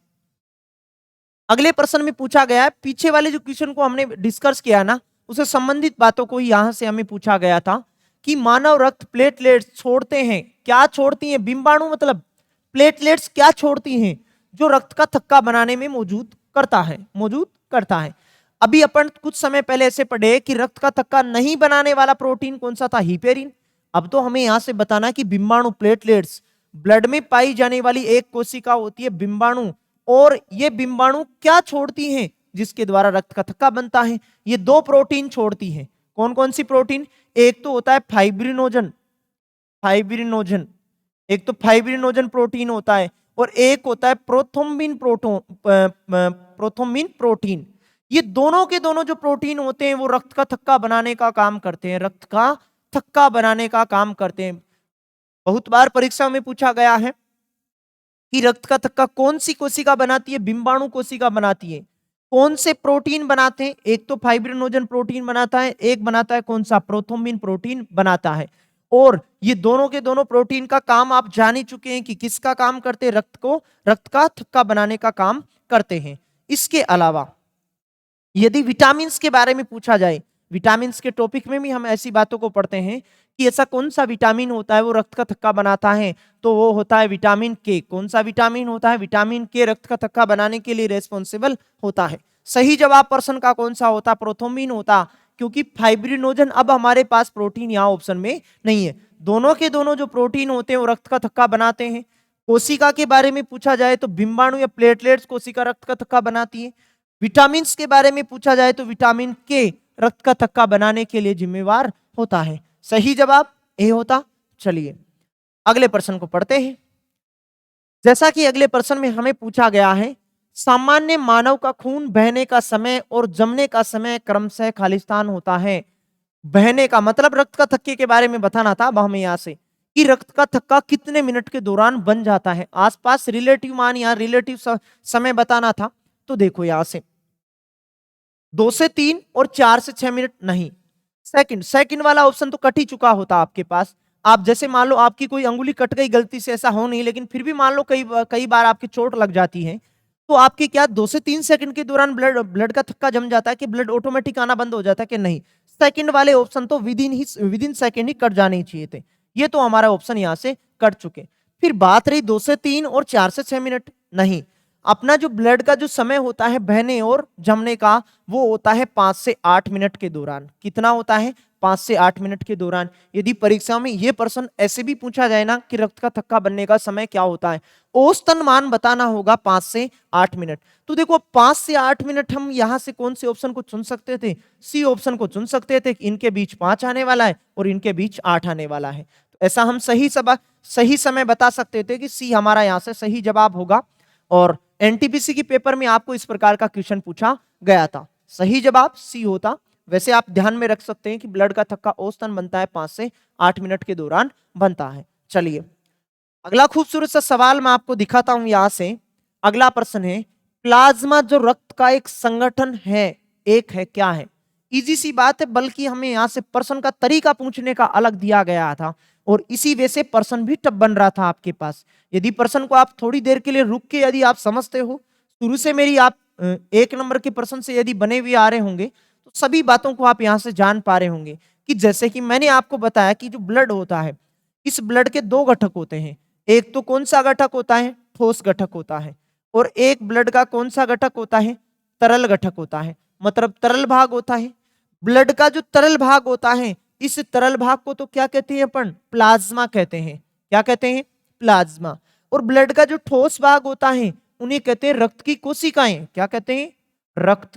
अगले प्रश्न में पूछा गया है, पीछे वाले जो क्वेश्चन को हमने डिस्कस किया ना उससे संबंधित बातों को यहां से हमें पूछा गया था कि मानव रक्त प्लेटलेट्स छोड़ते हैं। क्या छोड़ती हैं? बिंबाणु मतलब प्लेटलेट्स क्या छोड़ती हैं? जो रक्त का थक्का बनाने में मौजूद करता है। अभी अपन कुछ समय पहले ऐसे पढ़े कि रक्त का थक्का नहीं बनाने वाला प्रोटीन कौन सा था? हिपेरिन। अब तो हमें यहां से बताना कि बिंबाणु प्लेटलेट्स, ब्लड में पाई जाने वाली एक कोशिका होती है बिंबाणु, और ये बिंबाणु क्या छोड़ती हैं जिसके द्वारा रक्त का थक्का बनता है? ये 2 प्रोटीन छोड़ती हैं। कौन कौन सी प्रोटीन? एक तो होता है फाइब्रिनोजन, फाइब्रिनोजन, एक तो फाइब्रिनोजन प्रोटीन होता है और एक होता है प्रोथ्रोम्बिन प्रोटीन। ये दोनों के दोनों जो प्रोटीन होते हैं वो रक्त का थक्का बनाने का काम करते हैं, रक्त का थक्का बनाने का काम करते हैं। बहुत बार परीक्षा में पूछा गया है कि रक्त का थक्का कौन सी कोशिका बनाती है? बिंबाणु कोशिका बनाती है। कौन से प्रोटीन बनाते हैं? एक तो फाइब्रिनोजन प्रोटीन बनाता है, एक बनाता है कौन सा? प्रोथ्रोम्बिन प्रोटीन बनाता है। और ये दोनों के दोनों प्रोटीन का काम आप जान ही चुके हैं कि किसका काम करते हैं? रक्त का थक्का बनाने का काम करते हैं। इसके अलावा यदि विटामिन के बारे में पूछा जाए, विटामिन के टॉपिक में भी हम ऐसी बातों को पढ़ते हैं कि ऐसा कौन सा विटामिन होता है वो रक्त का थक्का बनाता है, तो वो होता है विटामिन के। कौन सा विटामिन होता है? विटामिन के रक्त का थक्का बनाने के लिए रेस्पॉन्सिबल होता है। सही जवाब पर्सन का कौन सा होता? प्रोथ्रोम्बिन होता, क्योंकि फाइब्रिनोजन अब हमारे पास प्रोटीन यहाँ ऑप्शन में नहीं है। दोनों के दोनों जो प्रोटीन होते हैं वो रक्त का थक्का बनाते हैं। कोशिका के बारे में पूछा जाए तो बिंबाणु या प्लेटलेट्स कोशिका रक्त का थक्का बनाती है। विटामिन के बारे में पूछा जाए तो विटामिन के रक्त का थक्का बनाने के लिए जिम्मेवार होता है। सही जवाब ए होता। चलिए अगले प्रश्न को पढ़ते हैं। जैसा कि अगले प्रश्न में हमें पूछा गया है, सामान्य मानव का खून बहने का समय और जमने का समय क्रमशः खालिस्तान होता है। बहने का मतलब रक्त का थक्के के बारे में बताना था। अब हमें यहाँ से कि रक्त का थक्का कितने मिनट के दौरान बन जाता है, आसपास रिलेटिव मान या रिलेटिव समय बताना था। तो देखो यहां से 2 से 3 और 4 से 6 मिनट नहीं, सेकंड वाला ऑप्शन तो कट ही चुका होता आपके पास। आप जैसे मान लो आपकी कोई अंगुली कट गई गलती से, ऐसा हो नहीं, लेकिन फिर भी मान लो कई बार आपकी चोट लग जाती है, तो आपके क्या 2 से 3 सेकंड के दौरान ब्लड का थक्का जम जाता है कि ब्लड ऑटोमेटिक आना बंद हो जाता है कि नहीं? सेकंड वाले ऑप्शन तो with in second he cut जाने चाहिए थे। ये तो हमारा ऑप्शन यहां से कट चुके। फिर बात रही 2 से 3 और 4 से 6 मिनट, नहीं, अपना जो ब्लड का जो समय होता है बहने और जमने का वो होता है 5 से 8 मिनट के दौरान। कितना होता है? 5 से 8 मिनट के दौरान। यदि परीक्षा में ये प्रश्न ऐसे भी पूछा जाए ना कि रक्त का थक्का बनने का समय क्या होता है, औसतन मान बताना होगा 5 से 8 मिनट। तो देखो 5 से 8 मिनट हम यहां से कौन से ऑप्शन को चुन सकते थे? सी ऑप्शन को चुन सकते थे। इनके बीच 5 आने वाला है और इनके बीच 8 आने वाला है, तो ऐसा हम सही समय बता सकते थे कि सी हमारा यहां से सही जवाब होगा। और एनटीपीसी की पेपर में आपको इस प्रकार का क्वेश्चन पूछा गया था, सही जवाब सी होता। वैसे आप ध्यान में रख सकते हैं कि ब्लड का थक्का औसतन बनता है 5 से 8 मिनट के दौरान बनता है। चलिए अगला खूबसूरत सा सवाल मैं आपको दिखाता हूं यहां से। अगला प्रश्न है, प्लाज्मा जो रक्त का एक संगठन है, एक है, क्या है? इजी सी बात है, बल्कि हमें यहां से प्रश्न का तरीका पूछने का अलग दिया गया था और इसी वजह से प्रश्न भी टफ बन रहा था आपके पास। यदि प्रश्न को आप थोड़ी देर के लिए रुक के यदि आप समझते हो, शुरू से मेरी आप 1 नंबर के प्रश्न से यदि बने हुए आ रहे होंगे तो सभी बातों को आप यहां से जान पा रहे होंगे कि जैसे कि मैंने आपको बताया कि जो ब्लड होता है, इस ब्लड के 2 घटक होते हैं। एक तो कौन सा घटक होता है? ठोस घटक होता है। और एक ब्लड का कौन सा घटक होता है? तरल घटक होता है, मतलब तरल भाग होता है। ब्लड का जो तरल भाग होता है, इस तरल भाग को तो क्या कहते हैं अपन? प्लाज्मा कहते हैं। क्या कहते हैं? प्लाज्मा। और ब्लड का जो ठोस भाग होता है उन्हें कहते हैं रक्त की कोशिकाएं। क्या कहते हैं? रक्त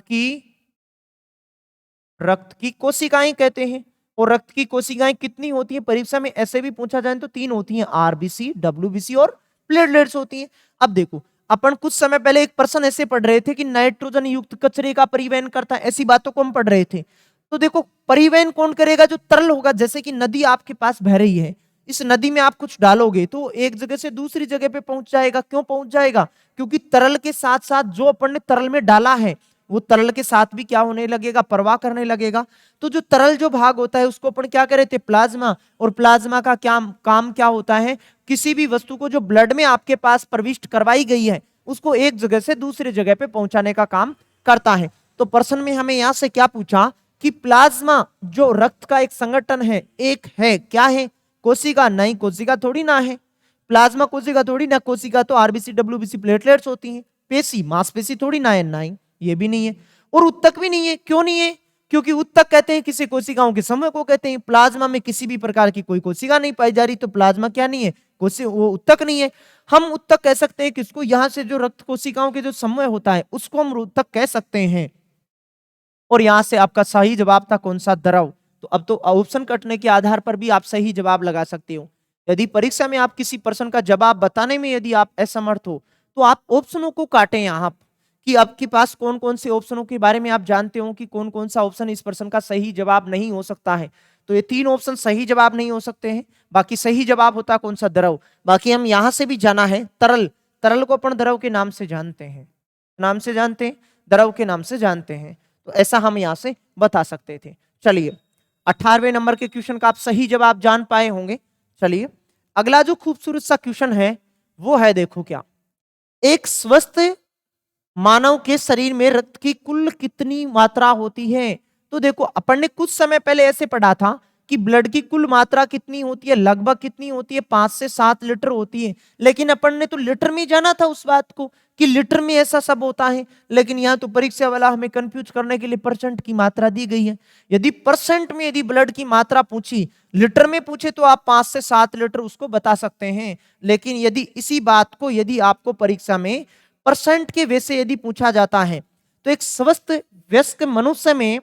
की कोशिकाएं कहते हैं। और रक्त की कोशिकाएं कितनी होती है? परीक्षा में ऐसे भी पूछा जाए तो 3 होती हैं, आरबीसी, डब्ल्यूबीसी और प्लेटलेट्स होती हैं। अब देखो अपन कुछ समय पहले एक प्रश्न ऐसे पढ़ रहे थे कि नाइट्रोजन युक्त कचरे का परिवहन करता है, ऐसी बातों को हम पढ़ रहे थे। तो देखो परिवहन कौन करेगा? जो तरल होगा। जैसे कि नदी आपके पास बह रही है, इस नदी में आप कुछ डालोगे तो एक जगह से दूसरी जगह पे पहुंच जाएगा। क्यों पहुंच जाएगा? क्योंकि तरल के साथ साथ जो अपन ने तरल में डाला है वो तरल के साथ भी क्या होने लगेगा? प्रवाह करने लगेगा। तो जो तरल जो भाग होता है उसको अपन क्या करे थे? प्लाज्मा। और प्लाज्मा का क्या काम क्या होता है? किसी भी वस्तु को जो ब्लड में आपके पास प्रविष्ट करवाई गई है उसको एक जगह से दूसरी जगह पे पहुंचाने का काम करता है। तो प्रश्न में हमें यहां से क्या पूछा कि प्लाज्मा जो रक्त का एक संगठन है, एक है, क्या है? कोशिका। नहीं, कोशिका थोड़ी ना है। प्लाज्मा कोशिका थोड़ी ना, कोशिका तो आरबीसी, डब्ल्यूबीसी, प्लेटलेट्स होती हैं। पेशी, मांसपेशी थोड़ी ना है, नहीं, ये भी नहीं है। और उत्तक भी नहीं है। क्यों नहीं है? क्योंकि उत्तक कहते हैं किसी कोशिकाओं के समूह को कहते हैं। प्लाज्मा में किसी भी प्रकार की कोई कोशिका नहीं पाई जा रही, तो प्लाज्मा क्या नहीं है? वो उत्तक नहीं है। हम उत्तक कह सकते हैं किसको? यहां से जो रक्त कोशिकाओं के जो समूह होता है उसको हम उत्तक कह सकते हैं। और यहां से आपका सही जवाब था कौन सा? द्रव। तो अब तो ऑप्शन कटने के आधार पर भी आप सही जवाब लगा सकते हो। यदि परीक्षा में आप किसी प्रश्न का जवाब बताने में यदि आप असमर्थ हो तो आप ऑप्शनों को काटें यहाँ कि आपके पास कौन कौन से ऑप्शनों के बारे में आप जानते हो कि कौन कौन सा ऑप्शन इस प्रश्न का सही जवाब नहीं हो सकता है। तो ये 3 ऑप्शन सही जवाब नहीं हो सकते हैं। बाकी सही जवाब होता कौन सा? द्रव। बाकी हम यहां से भी जाना है तरल, तरल को अपन द्रव के नाम से जानते हैं, नाम से जानते हैं, द्रव के नाम से जानते हैं। तो ऐसा हम यहां से बता सकते थे। चलिए 18वें नंबर के क्वेश्चन का आप सही जवाब जान पाए होंगे। चलिए अगला जो खूबसूरत सा क्वेश्चन है वो है, देखो क्या, एक स्वस्थ मानव के शरीर में रक्त की कुल कितनी मात्रा होती है? तो देखो अपन ने कुछ समय पहले ऐसे पढ़ा था कि ब्लड की कुल मात्रा कितनी होती है, लगभग कितनी होती है, 5 से 7 लीटर होती है। लेकिन अपन ने तो लीटर में जाना था उस बात को कि लीटर में ऐसा सब होता है। लेकिन यहाँ तो परीक्षा वाला हमें कंफ्यूज करने के लिए परसेंट की मात्रा दी गई है। यदि परसेंट में यदि ब्लड की मात्रा पूछी, लीटर में पूछे तो आप 5 से 7 लीटर उसको बता सकते हैं। लेकिन यदि इसी बात को यदि आपको परीक्षा में परसेंट के वे से यदि पूछा जाता है तो एक स्वस्थ वयस्क मनुष्य में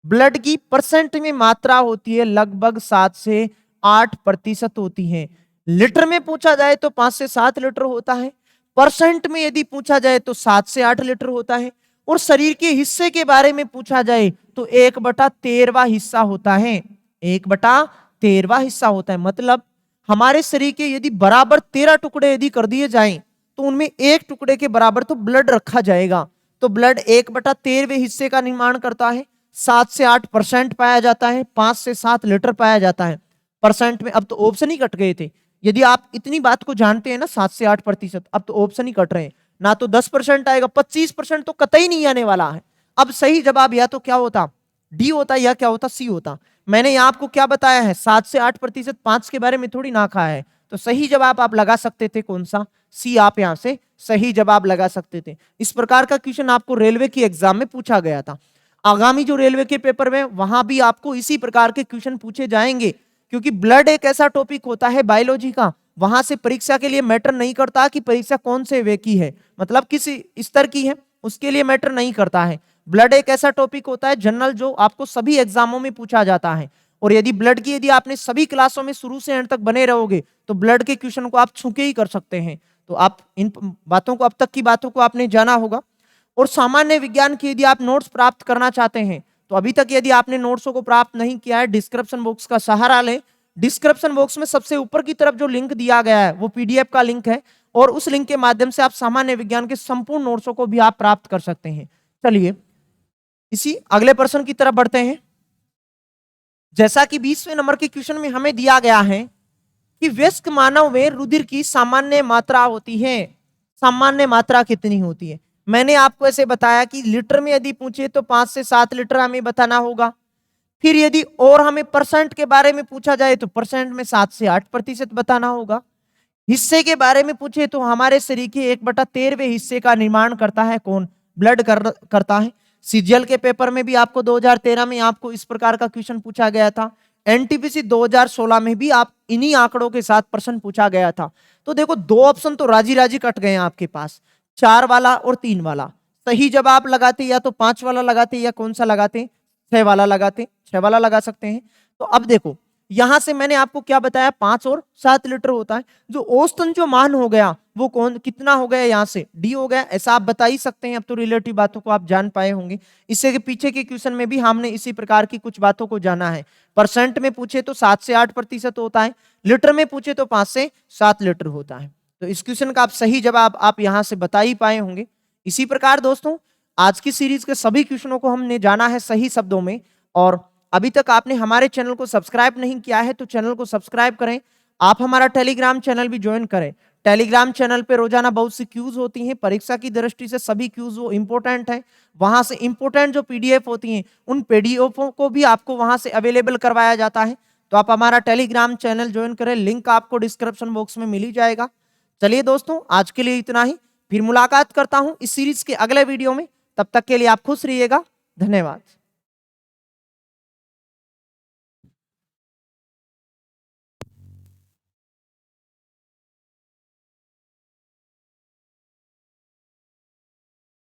ब्लड की परसेंट में मात्रा होती है लगभग 7 से 8% होती है। लीटर में पूछा जाए तो 5 से 7 लीटर होता है, परसेंट में यदि पूछा जाए तो 7 से 8 लीटर होता है। और शरीर के हिस्से के बारे में पूछा जाए तो 1/13 हिस्सा होता है, 1/13 हिस्सा होता है। मतलब हमारे शरीर के यदि बराबर 13 टुकड़े यदि कर दिए जाएं तो उनमें एक टुकड़े के बराबर तो ब्लड रखा जाएगा। तो ब्लड 1/13 हिस्से का निर्माण करता है, 7 से 8% पाया जाता है, 5 से 7 लीटर पाया जाता है परसेंट में। अब तो ऑप्शन ही कट गए थे। यदि आप इतनी बात को जानते हैं ना, 7 से 8%, अब तो ऑप्शन ही कट रहे हैं ना। तो 10% आएगा, 25% तो कतई नहीं आने वाला है। अब सही जवाब या तो क्या होता, डी होता, या क्या होता, सी होता। मैंने यहाँ आपको क्या बताया है, 7 से 8%, 5 के बारे में थोड़ी ना कहा है। तो सही जवाब आप लगा सकते थे कौन सा, सी आप यहां से सही जवाब लगा सकते थे। इस प्रकार का क्वेश्चन आपको रेलवे की एग्जाम में पूछा गया था। आगामी जो रेलवे के पेपर में वहां भी आपको इसी प्रकार के क्वेश्चन पूछे जाएंगे, क्योंकि ब्लड एक ऐसा टॉपिक होता है बायोलॉजी का, वहां से परीक्षा के लिए मैटर नहीं करता कि परीक्षा कौन से वे की है, मतलब किस स्तर की है, उसके लिए मैटर नहीं करता है। ब्लड एक ऐसा टॉपिक होता है जनरल जो आपको सभी एग्जामों में पूछा जाता है। और यदि ब्लड की यदि आपने सभी क्लासों में शुरू से एंड तक बने रहोगे तो ब्लड के क्वेश्चन को आप छूके ही कर सकते हैं। तो आप इन बातों को, अब तक की बातों को आपने जाना होगा। और सामान्य विज्ञान की यदि आप नोट्स प्राप्त करना चाहते हैं तो अभी तक यदि आपने नोट्सों को प्राप्त नहीं किया है, डिस्क्रिप्शन बॉक्स का सहारा लें। डिस्क्रिप्शन बॉक्स में सबसे ऊपर की तरफ जो लिंक दिया गया है वो पीडीएफ का लिंक है, और उस लिंक के माध्यम से आप सामान्य विज्ञान के संपूर्ण नोट्सों को भी आप प्राप्त कर सकते हैं। चलिए इसी अगले प्रश्न की तरफ बढ़ते हैं। जैसा कि 20वें नंबर के क्वेश्चन में हमें दिया गया है कि वयस्क मानव में रुधिर की सामान्य मात्रा होती है, सामान्य मात्रा कितनी होती है? मैंने आपको ऐसे बताया कि लीटर में यदि पूछे तो 5 से 7 लीटर हमें बताना होगा। फिर यदि और हमें परसेंट के बारे में पूछा जाए तो परसेंट में 7 से 8% बताना होगा। हिस्से के बारे में पूछे तो हमारे शरीर के 1/13 हिस्से का निर्माण करता है कौन? ब्लड करता है। सीजीएल के पेपर में भी आपको 2013 में आपको इस प्रकार का क्वेश्चन पूछा गया था। एनटीपीसी 2016 में भी आप इन्हीं आंकड़ों के साथ प्रश्न पूछा गया था। तो देखो दो ऑप्शन तो राजी राजी कट गए हैं आपके पास, 4 वाला और 3 वाला। सही जवाब लगाते या तो 5 वाला लगाते या कौन सा लगाते, 6 वाला लगाते, 6 वाला लगा सकते हैं। तो अब देखो यहां से मैंने आपको क्या बताया, 5 और 7 लीटर होता है। जो औसतन जो मान हो गया वो कौन कितना हो गया, यहां से डी हो गया, ऐसा आप बता ही सकते हैं। अब तो रिलेटिव बातों को आप जान पाए होंगे। इससे के पीछे के क्वेश्चन में भी हमने इसी प्रकार की कुछ बातों को जाना है। परसेंट में पूछे तो 7 से 8% होता है, लीटर में पूछे तो 5 से 7 लीटर होता है। तो इस क्वेश्चन का आप सही जवाब आप यहां से बता ही पाए होंगे। इसी प्रकार दोस्तों आज की सीरीज के सभी क्वेश्चनों को हमने जाना है सही शब्दों में। और अभी तक आपने हमारे चैनल को सब्सक्राइब नहीं किया है तो चैनल को सब्सक्राइब करें। आप हमारा टेलीग्राम चैनल भी ज्वाइन करें। टेलीग्राम चैनल पे रोजाना बहुत सी क्यूज होती हैं, परीक्षा की दृष्टि से सभी क्यूज वो इंपॉर्टेंट हैं। वहां से इंपॉर्टेंट जो पीडीएफ होती हैं उन पीडीएफों को भी आपको वहां से अवेलेबल करवाया जाता है। तो आप हमारा टेलीग्राम चैनल ज्वाइन करें, लिंक आपको डिस्क्रिप्शन बॉक्स में मिल ही जाएगा। चलिए दोस्तों आज के लिए इतना ही, फिर मुलाकात करता हूं इस सीरीज के अगले वीडियो में। तब तक के लिए आप खुश रहिएगा। धन्यवाद।